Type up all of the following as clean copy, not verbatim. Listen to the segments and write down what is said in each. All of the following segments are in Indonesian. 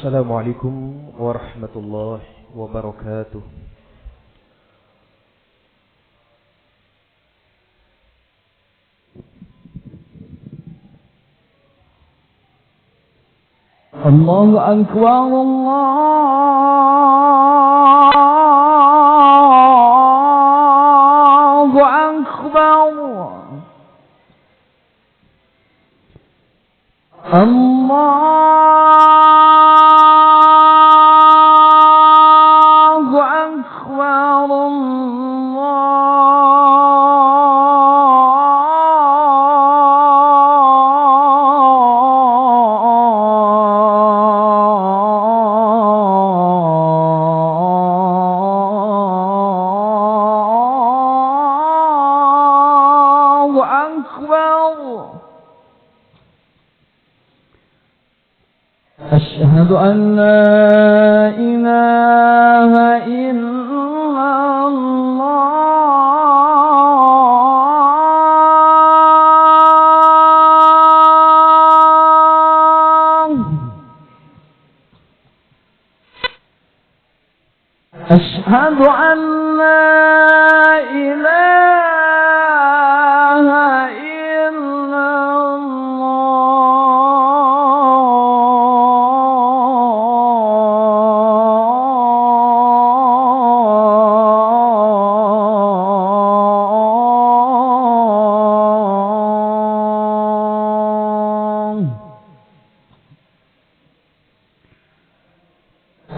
Assalamualaikum warahmatullahi wabarakatuh. Allahu Akbar, Allahu Akbar. Allahu Akbar, Allahu Akbar. أشهد أن لا إله إلا الله. أشهد أن لا إله إلا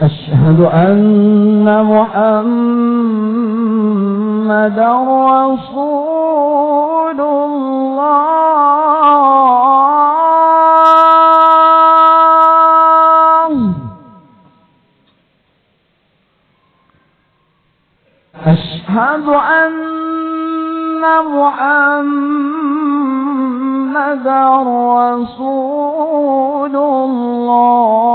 أشهد أن محمدا رسول الله. أشهد أن محمدا رسول الله.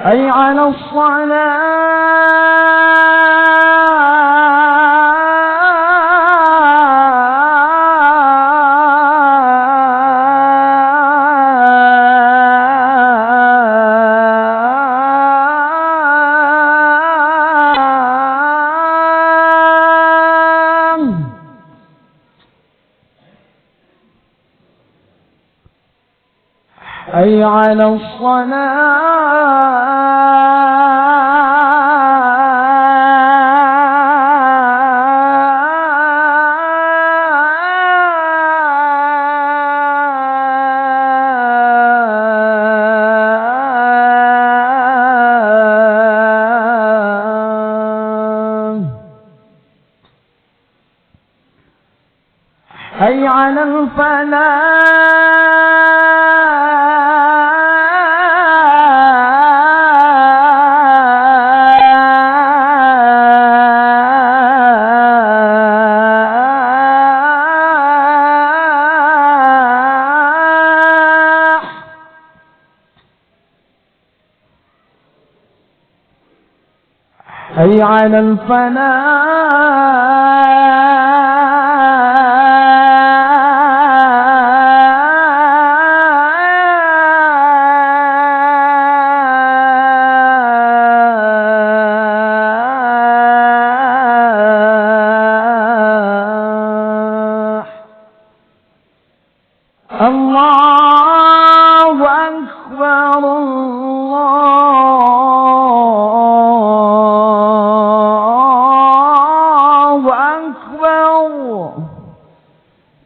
حي على حي على حي على الفلاح. حي على الفلاح. الله أكبر، الله أكبر.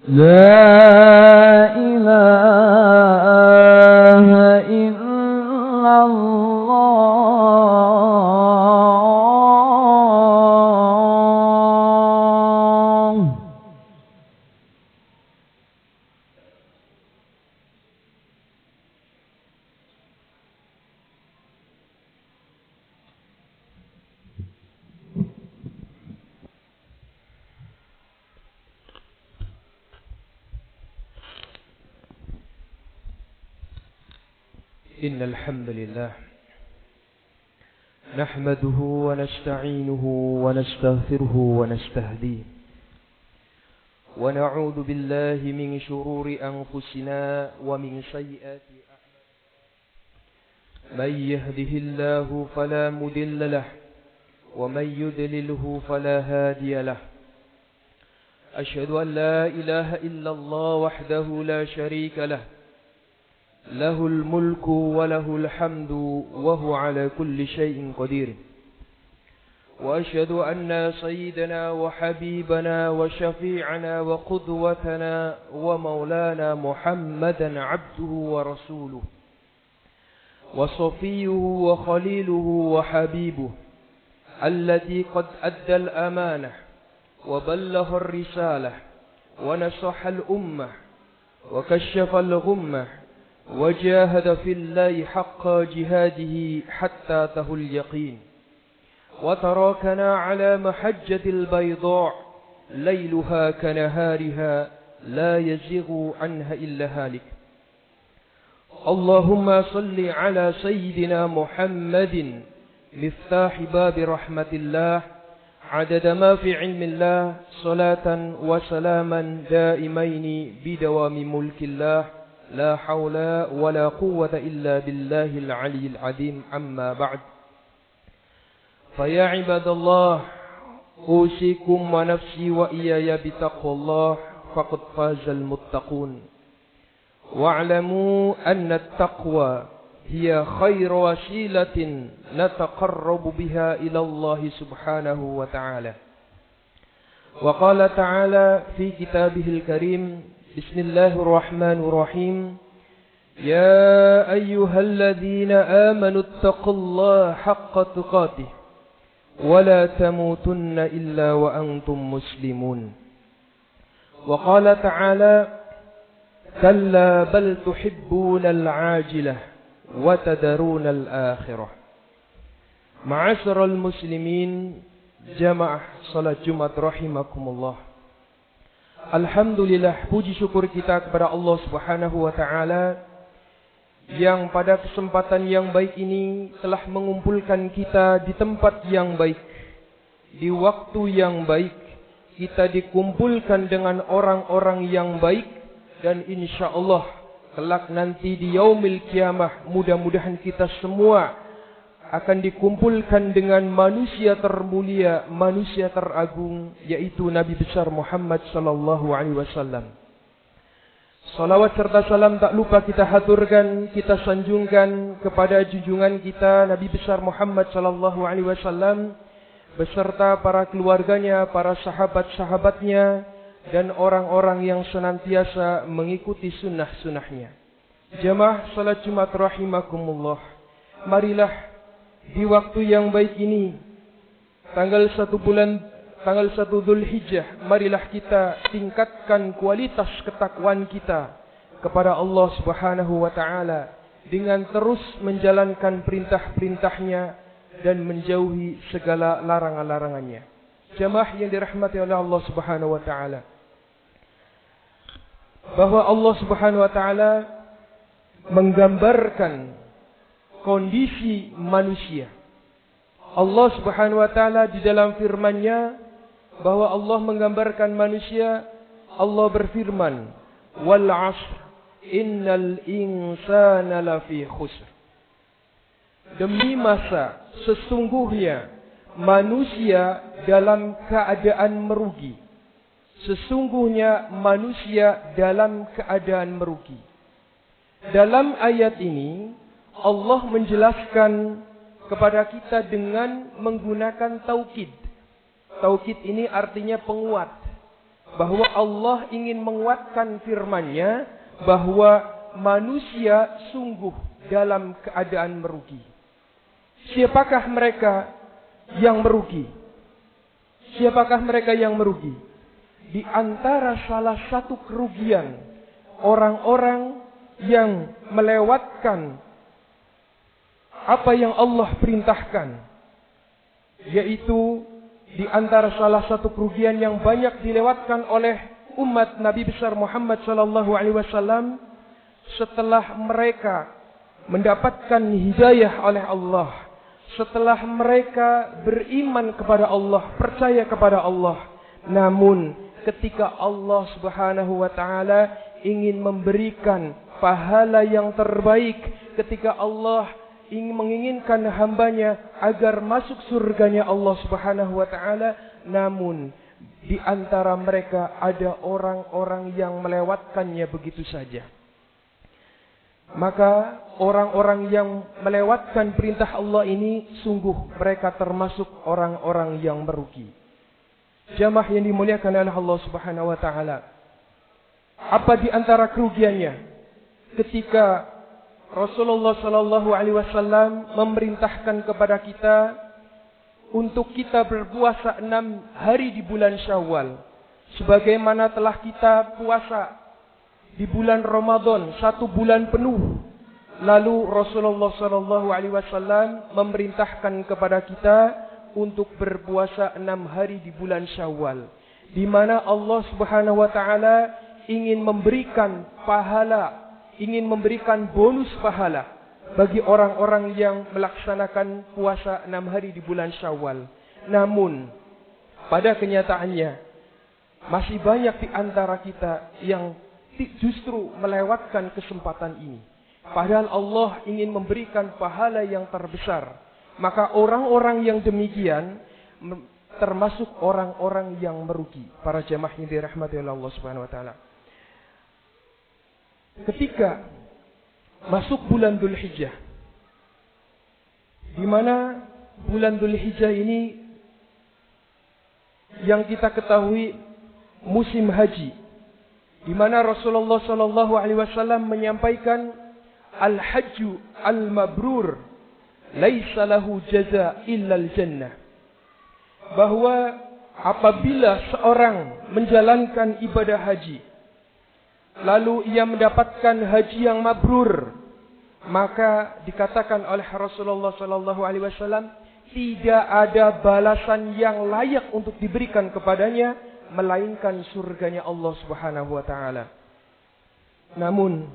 لا إله إلا الله. إن الحمد لله نحمده ونستعينه ونستغفره ونستهديه ونعوذ بالله من شرور أنفسنا ومن سيئات أعمالنا من يهده الله فلا مضل له ومن يضلله فلا هادي له أشهد أن لا إله إلا الله وحده لا شريك له له الملك وله الحمد وهو على كل شيء قدير وأشهد أن سيدنا وحبيبنا وشفيعنا وقدوتنا ومولانا محمدا عبده ورسوله وصفيه وخليله وحبيبه الذي قد أدى الأمانة وبلغ الرسالة ونصح الأمة وكشف الغمة وجاهد في الله حق جهاده حتى أتاه اليقين وتركنا على محجة البيضاء ليلها كنهارها لا يزيغ عنها إلا هالك اللهم صل على سيدنا محمد مفتاح باب رحمة الله عدد ما في علم الله صلاة وسلاما دائمين بدوام ملك الله لا حول ولا قوة إلا بالله العلي العظيم أما بعد فيا عباد الله أوصيكم ونفسي وإياي بتقوى الله فقد فاز المتقون واعلموا أن التقوى هي خير وسيلة نتقرب بها إلى الله سبحانه وتعالى وقال تعالى في كتابه الكريم بسم الله الرحمن الرحيم يا أيها الذين آمنوا اتقوا الله حق تقاته ولا تموتن إلا وأنتم مسلمون وقال تعالى كلا بل تحبون العاجلة وتذرون الآخرة معاشر المسلمين jamaah salat Jumat rahimakumullah. Alhamdulillah, puji syukur kita kepada Allah Subhanahu wa taala yang pada kesempatan yang baik ini telah mengumpulkan kita di tempat yang baik, di waktu yang baik. Kita dikumpulkan dengan orang-orang yang baik dan insyaallah kelak nanti di yaumil kiamah mudah-mudahan kita semua akan dikumpulkan dengan manusia termulia, manusia teragung, yaitu Nabi besar Muhammad sallallahu alaihi wasallam. Salawat serta salam tak lupa kita haturkan, kita sanjungkan kepada junjungan kita Nabi besar Muhammad sallallahu alaihi wasallam beserta para keluarganya, para sahabat-sahabatnya dan orang-orang yang senantiasa mengikuti sunnah-sunnahnya. Jamaah salat Jumat rahimakumullah. Marilah di waktu yang baik ini, tanggal 1 Dzulhijjah, marilah kita tingkatkan kualitas ketakwaan kita kepada Allah Subhanahu wa taala dengan terus menjalankan perintah-perintahnya dan menjauhi segala larangan-larangannya. Jamaah yang dirahmati oleh Allah Subhanahu wa taala, bahwa Allah Subhanahu wa taala menggambarkan kondisi manusia. Allah Subhanahu wa taala di dalam firman-Nya bahwa Allah menggambarkan manusia, Allah berfirman, "Wal 'ashr innal insana lafi khusr." Demi masa, sesungguhnya manusia dalam keadaan merugi. Sesungguhnya manusia dalam keadaan merugi. Dalam ayat ini Allah menjelaskan kepada kita dengan menggunakan taukid. Taukid ini artinya penguat. Bahwa Allah ingin menguatkan firman-Nya bahwa manusia sungguh dalam keadaan merugi. Siapakah mereka yang merugi? Siapakah mereka yang merugi? Di antara salah satu kerugian orang-orang yang melewatkan apa yang Allah perintahkan, yaitu di antara salah satu kerugian yang banyak dilewatkan oleh umat Nabi besar Muhammad sallallahu alaihi wasallam setelah mereka mendapatkan hidayah oleh Allah, setelah mereka beriman kepada Allah, percaya kepada Allah. Namun ketika Allah Subhanahu wa taala ingin memberikan pahala yang terbaik, ketika Allah ingin menginginkan hambanya agar masuk surganya Allah Subhanahu wa taala, namun di antara mereka ada orang-orang yang melewatkannya begitu saja. Maka orang-orang yang melewatkan perintah Allah ini sungguh mereka termasuk orang-orang yang merugi. Jamaah yang dimuliakan oleh Allah Subhanahu wa taala. Apa di antara kerugiannya? Ketika Rasulullah sallallahu alaihi wasallam memerintahkan kepada kita untuk kita berpuasa 6 hari di bulan Syawal, sebagaimana telah kita puasa di bulan Ramadan 1 bulan penuh. Lalu Rasulullah sallallahu alaihi wasallam memerintahkan kepada kita untuk berpuasa 6 hari di bulan Syawal, di mana Allah Subhanahu wa taala ingin memberikan pahala, ingin memberikan bonus pahala bagi orang-orang yang melaksanakan puasa 6 hari di bulan Syawal. Namun pada kenyataannya masih banyak di antara kita yang justru melewatkan kesempatan ini. Padahal Allah ingin memberikan pahala yang terbesar. Maka orang-orang yang demikian termasuk orang-orang yang merugi. Para jamaah yang dirahmati oleh Allah Subhanahu wa taala. Ketika masuk bulan Dzulhijjah, di mana bulan Dzulhijjah ini yang kita ketahui musim haji, di mana Rasulullah sallallahu alaihi wasallam menyampaikan al-hajju al-mabrur laisa lahu jaza illa al-jannah, bahwa apabila seorang menjalankan ibadah haji lalu ia mendapatkan haji yang mabrur, maka dikatakan oleh Rasulullah sallallahu alaihi wasallam tidak ada balasan yang layak untuk diberikan kepadanya melainkan surganya Allah Subhanahu wa taala. Namun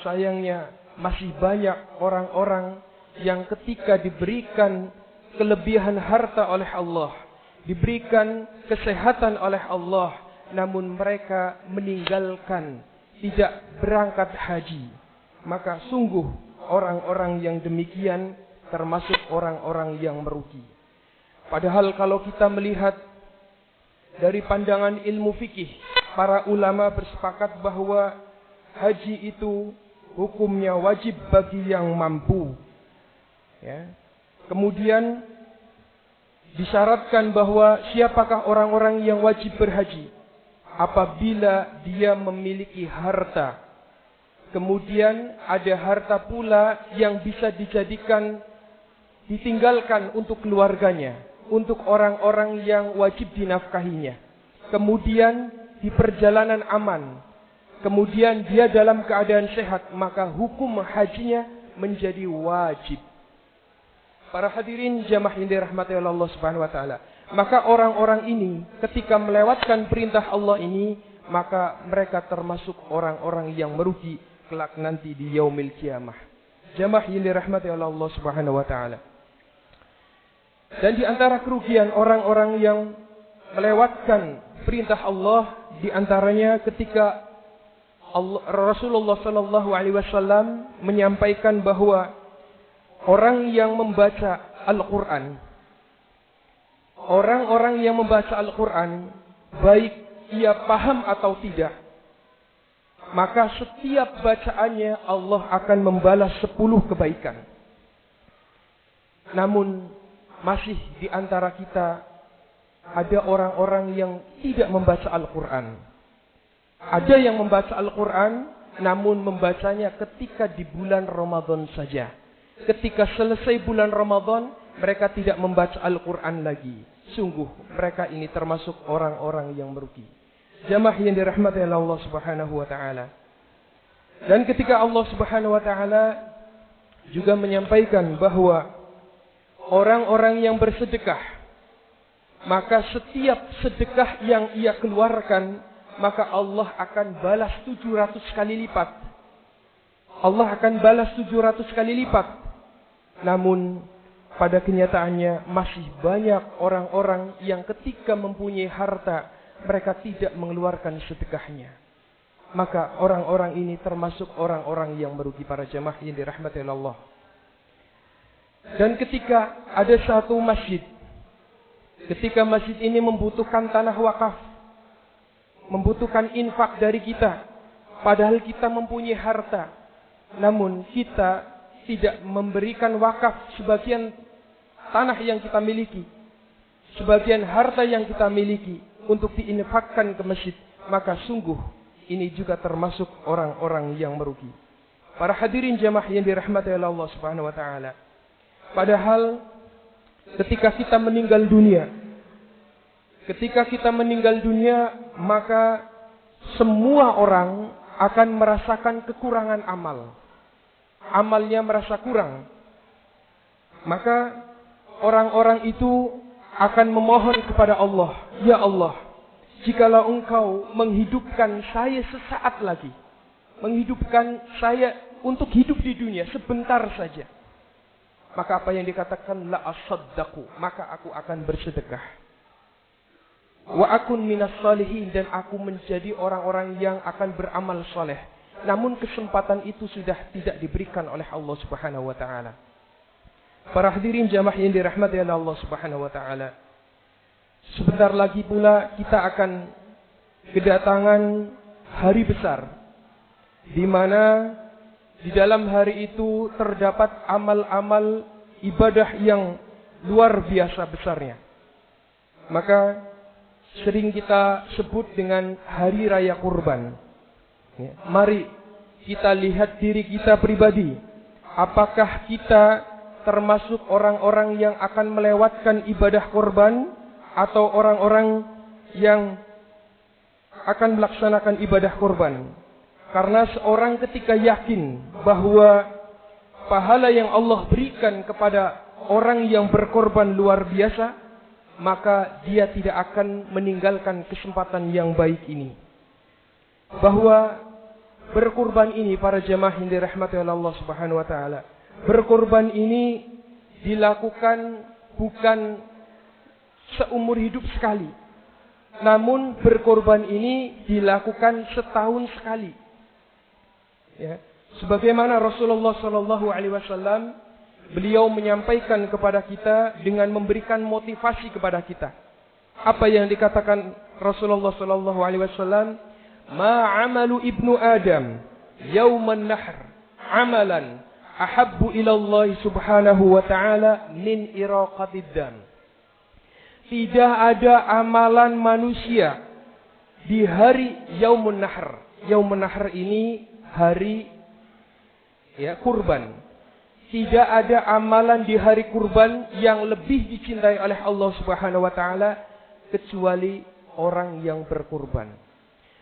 sayangnya masih banyak orang-orang yang ketika diberikan kelebihan harta oleh Allah, diberikan kesehatan oleh Allah, namun mereka meninggalkan, tidak berangkat haji. Maka sungguh orang-orang yang demikian termasuk orang-orang yang merugi. Padahal kalau kita melihat dari pandangan ilmu fikih, para ulama bersepakat bahwa haji itu hukumnya wajib bagi yang mampu. Ya. Kemudian disyaratkan bahwa siapakah orang-orang yang wajib berhaji? Apabila dia memiliki harta. Kemudian ada harta pula yang bisa dijadikan, ditinggalkan untuk keluarganya, untuk orang-orang yang wajib dinafkahinya. Kemudian di perjalanan aman, kemudian dia dalam keadaan sehat, maka hukum hajinya menjadi wajib. Para hadirin jamaah yang dirahmati oleh Allah Subhanahu wa taala. Maka orang-orang ini ketika melewatkan perintah Allah ini, maka mereka termasuk orang-orang yang merugi kelak nanti di yaumil kiamah. Jamaah yang dirahmati oleh Allah Subhanahu wa taala. Dan di antara kerugian orang-orang yang melewatkan perintah Allah, di antaranya ketika Rasulullah sallallahu alaihi wasallam menyampaikan bahwa orang yang membaca Al-Quran, orang-orang yang membaca Al-Quran, baik ia paham atau tidak, maka setiap bacaannya Allah akan membalas 10 kebaikan. Namun masih di antara kita ada orang-orang yang tidak membaca Al-Quran. Ada yang membaca Al-Quran, namun membacanya ketika di bulan Ramadan saja. Ketika selesai bulan Ramadan, mereka tidak membaca Al-Quran lagi. Sungguh mereka ini termasuk orang-orang yang merugi. Jamaah yang dirahmati oleh Allah Subhanahu wa taala. Dan ketika Allah Subhanahu wa taala juga menyampaikan bahwa orang-orang yang bersedekah, maka setiap sedekah yang ia keluarkan, maka Allah akan balas 700 kali lipat. Allah akan balas 700 kali lipat. Namun pada kenyataannya masih banyak orang-orang yang ketika mempunyai harta mereka tidak mengeluarkan sedekahnya. Maka orang-orang ini termasuk orang-orang yang merugi, para jamaah yang dirahmati Allah. Dan ketika ada satu masjid, ketika masjid ini membutuhkan tanah wakaf, membutuhkan infak dari kita, padahal kita mempunyai harta, namun kita tidak memberikan wakaf sebagian tanah yang kita miliki, sebagian harta yang kita miliki untuk diinfakkan ke masjid, maka sungguh ini juga termasuk orang-orang yang merugi. Para hadirin jamaah yang dirahmati oleh Allah Subhanahu wa taala. Padahal ketika kita meninggal dunia, maka semua orang akan merasakan kekurangan amal. Amalnya merasa kurang. Maka orang-orang itu akan memohon kepada Allah, "Ya Allah, jikalau Engkau menghidupkan saya sesaat lagi, menghidupkan saya untuk hidup di dunia sebentar saja, maka apa yang dikatakan la asaddaqu, maka aku akan bersedekah. Wa akun minas salihin, dan aku menjadi orang-orang yang akan beramal soleh." Namun kesempatan itu sudah tidak diberikan oleh Allah Subhanahu wa taala. Para hadirin jamaah yang dirahmati oleh Allah Subhanahu wa taala. Sebentar lagi pula kita akan kedatangan hari besar, di mana di dalam hari itu terdapat amal-amal ibadah yang luar biasa besarnya. Maka sering kita sebut dengan hari raya kurban. Mari kita lihat diri kita pribadi. Apakah kita termasuk orang-orang yang akan melewatkan ibadah kurban, atau orang-orang yang akan melaksanakan ibadah kurban? Karena seorang ketika yakin bahwa pahala yang Allah berikan kepada orang yang berkorban luar biasa, maka dia tidak akan meninggalkan kesempatan yang baik ini. Bahwa berkorban ini, para jamaah yang dirahmati oleh Allah Subhanahu wa taala, berkorban ini dilakukan bukan seumur hidup sekali, namun berkorban ini dilakukan setahun sekali. Ya, sebagaimana Rasulullah Shallallahu Alaihi Wasallam, beliau menyampaikan kepada kita dengan memberikan motivasi kepada kita. Apa yang dikatakan Rasulullah Shallallahu Alaihi Wasallam? Ma amalu ibnu Adam yauman nahr amalan ahabbu ila Allah Subhanahu wa taala min iraqatid dam. Tidak ada amalan manusia di hari Yaumun Nahr. Yaumun Nahr ini hari kurban. Tidak ada amalan di hari kurban yang lebih dicintai oleh Allah Subhanahu wa taala kecuali orang yang berkurban.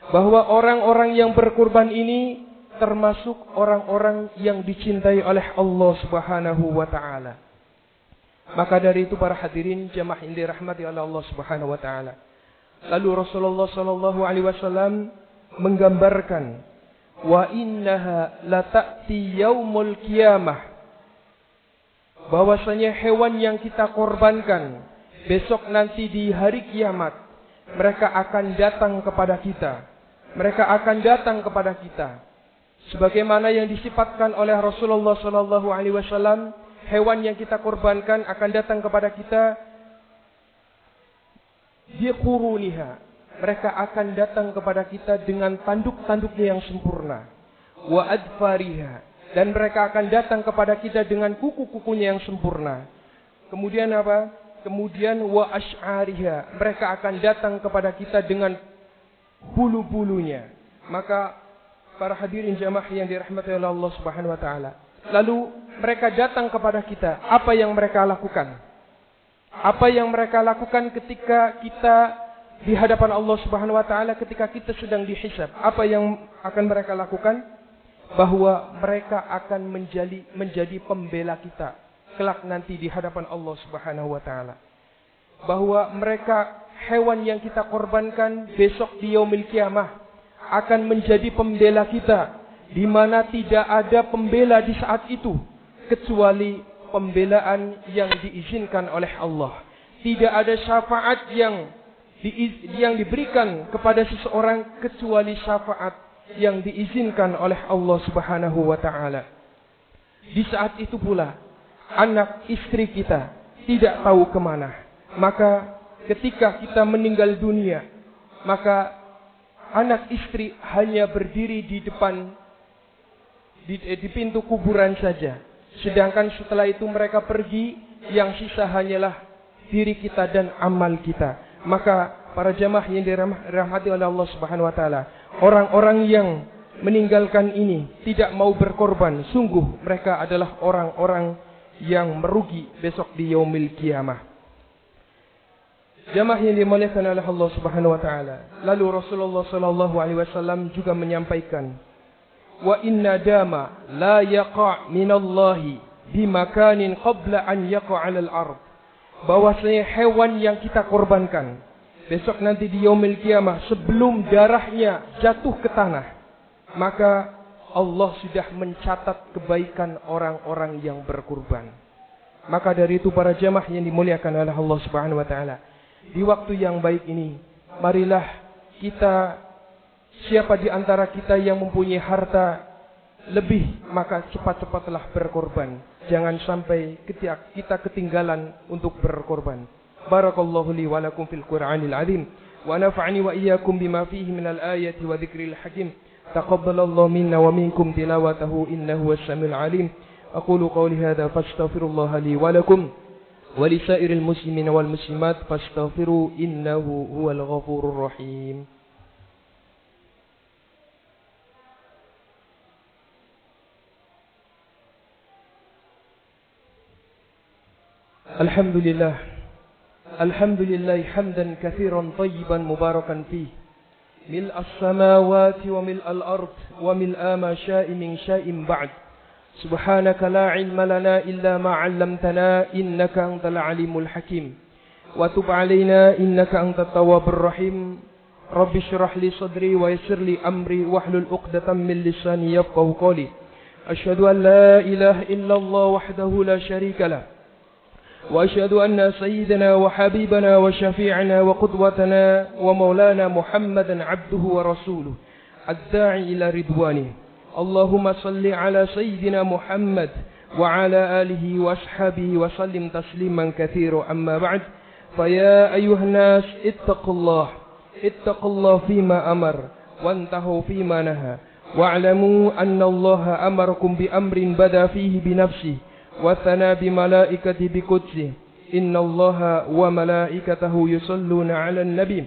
Bahwa orang-orang yang berkurban ini termasuk orang-orang yang dicintai oleh Allah Subhanahu wa taala. Maka dari itu para hadirin jamaah yang dirahmati oleh Allah Subhanahu wa taala. Lalu Rasulullah sallallahu alaihi wasallam menggambarkan, wa innaha la ta'ti yaumul qiyamah. Bahwasanya hewan yang kita korbankan besok nanti di hari kiamat, mereka akan datang kepada kita. Mereka akan datang kepada kita. Sebagaimana yang disifatkan oleh Rasulullah sallallahu alaihi wasallam, hewan yang kita korbankan akan datang kepada kita di quruniha. Mereka akan datang kepada kita dengan tanduk-tanduknya yang sempurna. Wa adfariha. Dan mereka akan datang kepada kita dengan kuku-kukunya yang sempurna. Kemudian apa? Kemudian wa ash'ariha. Mereka akan datang kepada kita dengan bulu-bulunya. Maka para hadirin jamaah yang dirahmati oleh Allah Subhanahu wa taala, lalu mereka datang kepada kita. Apa yang mereka lakukan? Apa yang mereka lakukan ketika kita di hadapan Allah Subhanahu wa taala, ketika kita sedang dihisab? Apa yang akan mereka lakukan? Bahwa mereka akan menjadi pembela kita kelak nanti di hadapan Allah Subhanahu wa taala. Bahwa mereka, hewan yang kita korbankan besok di yaumil kiamah, akan menjadi pembela kita di mana tidak ada pembela di saat itu kecuali pembelaan yang diizinkan oleh Allah. Tidak ada syafaat yang diberikan kepada seseorang kecuali syafaat yang diizinkan oleh Allah Subhanahu wa taala. Di saat itu pula anak istri kita tidak tahu kemana. Maka ketika kita meninggal dunia, maka anak istri hanya berdiri di depan di pintu kuburan saja. Sedangkan setelah itu mereka pergi, yang sisa hanyalah diri kita dan amal kita. Maka para jamaah yang dirahmati oleh Allah Subhanahu wa taala, orang-orang yang meninggalkan ini tidak mau berkorban, sungguh mereka adalah orang-orang yang merugi besok di yaumil qiyamah. Jamaah yang dimuliakan oleh Allah Subhanahu wa taala. Lalu Rasulullah sallallahu alaihi wasallam juga menyampaikan, wa inna dama la yaqa' minallahi bimakanin qabla an yaqa' 'alal ard. Bahwasanya hewan yang kita korbankan besok nanti di yaumil qiyamah sebelum darahnya jatuh ke tanah, maka Allah sudah mencatat kebaikan orang-orang yang berkurban. Maka dari itu para jamaah yang dimuliakan oleh Allah Subhanahu wa taala, di waktu yang baik ini, marilah kita, siapa di antara kita yang mempunyai harta lebih, maka cepat-cepatlah berkorban. Jangan sampai kita ketinggalan untuk berkorban. Barakallahu li wa lakum fil Qur'anil azim wa nafa'ani wa iyyakum bima fihi minal ayati wa dzikril hakim. Taqabbalallahu minna wa minkum tilawatahu innahu was-sami'ul alim. Aqulu qawli hadza fastaghfirullaha li wa lakum wa lisairil muslimina wal muslimat fastaghfiru innahu huwal ghafurur rahim. Alhamdulillah hamdan katsiran tayyiban mubarakan fih mil as-samawati wa mil al-ard wa mil ma sya'i min syai'in ba'd. Subhanaka la ilma lana illa ma 'allamtana innaka antal alimul hakim wa tub 'alaina innaka antat tawwabur rahim. Rabbi shrah li sadri wa yassir li amri wahlul 'uqdatam min lisani yafqahu qawli. Asyhadu an la ilaha illallah wahdahu la syarika lah وأشهد أن سيدنا وحبيبنا وشفيعنا وقدوتنا ومولانا محمدا عبده ورسوله الداعي إلى رضوانه. اللهم صل على سيدنا محمد وعلى آله وأصحابه وسلم تسليما كثيرا. أما بعد، فيا أيها الناس اتقوا الله فيما أمر وانتهوا فيما نهى واعلموا أن الله أمركم بأمر بدأ فيه بنفسه وثنى بملائكته بقدسه إن الله وملائكته يصلون على النبي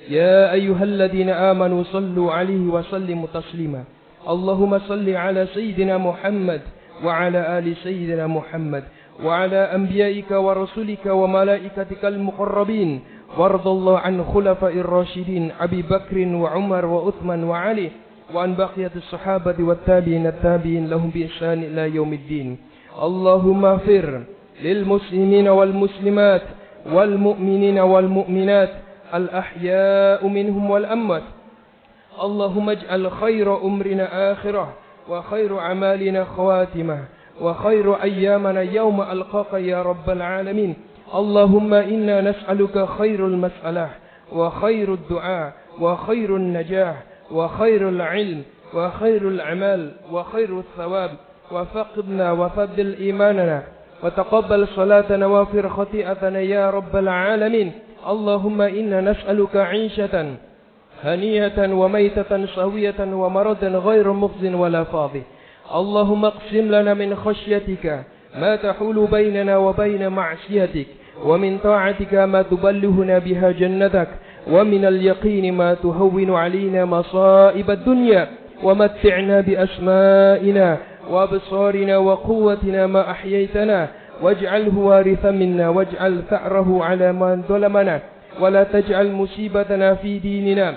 يا أيها الذين آمنوا صلوا عليه وسلموا تسليما. اللهم صل على سيدنا محمد وعلى آل سيدنا محمد وعلى أنبيائك ورسلك وملائكتك المقربين وارض الله عن خلفاء الراشدين أبي بكر وعمر وعثمان وعلي وعن بقية الصحابة والتابعين التابعين لهم بإحسان إلى يوم الدين. اللهم اغفر للمسلمين والمسلمات والمؤمنين والمؤمنات الأحياء منهم والأموات. اللهم اجعل خير أمرنا آخرة وخير أعمالنا خواتمة وخير أيامنا يوم ألقاك يا رب العالمين. اللهم إنا نسألك خير المسألة وخير الدعاء وخير النجاح وخير العلم وخير الأعمال وخير الثواب. وفقدنا وفضل إيماننا وتقبل صلاتنا واغفر خطيئتنا يا رب العالمين. اللهم إنا نسألك عيشة هنية وميتة سوية ومرضا غير مخز ولا فاضي. اللهم اقسم لنا من خشيتك ما تحول بيننا وبين معصيتك ومن طاعتك ما تبلغنا بها جنتك ومن اليقين ما تهون علينا مصائب الدنيا ومتعنا بأسمائنا وأبصارنا وقوتنا ما أحييتنا واجعله وارثا منا واجعل ثأره على من ظلمنا ولا تجعل مصيبتنا في ديننا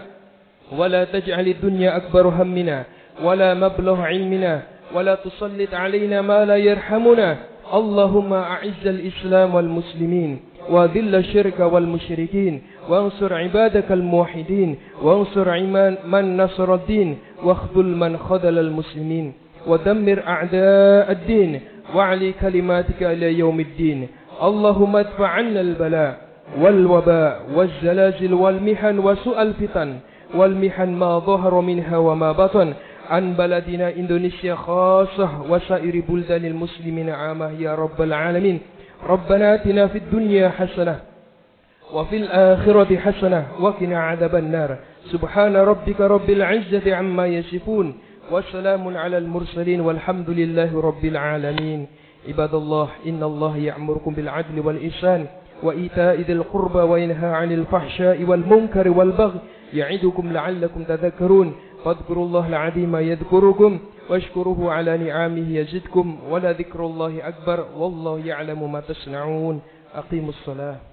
ولا تجعل الدنيا أكبر همنا ولا مبلغ علمنا ولا تسلط علينا ما لا يرحمنا. اللهم أعز الإسلام والمسلمين وذل الشرك والمشركين وانصر عبادك الموحدين وانصر من نصر الدين واخذل من خذل المسلمين ودمر أعداء الدين وعلي كلماتك إلى يوم الدين. اللهم ادفع عنا البلاء والوباء والزلازل والمحن وسوء الفتن والمحن ما ظهر منها وما بطن عن بلدنا إندونيسيا خاصة وسائر بلدان المسلمين عامة يا رب العالمين. ربنا آتنا في الدنيا حسنة وفي الآخرة حسنة وقنا عذاب النار. سبحان ربك رب العزة عما يصفون وسلام على المرسلين والحمد لله رب العالمين. عباد الله إن الله يأمركم بالعدل والإحسان وإيتاء ذي القربى وينهى عن الفحشاء والمنكر والبغي يعظكم لعلكم تذكرون. فاذكروا الله العظيم يذكركم واشكروه على نعمه يزدكم ولذكر الله أكبر والله يعلم ما تصنعون. أقيموا الصلاة.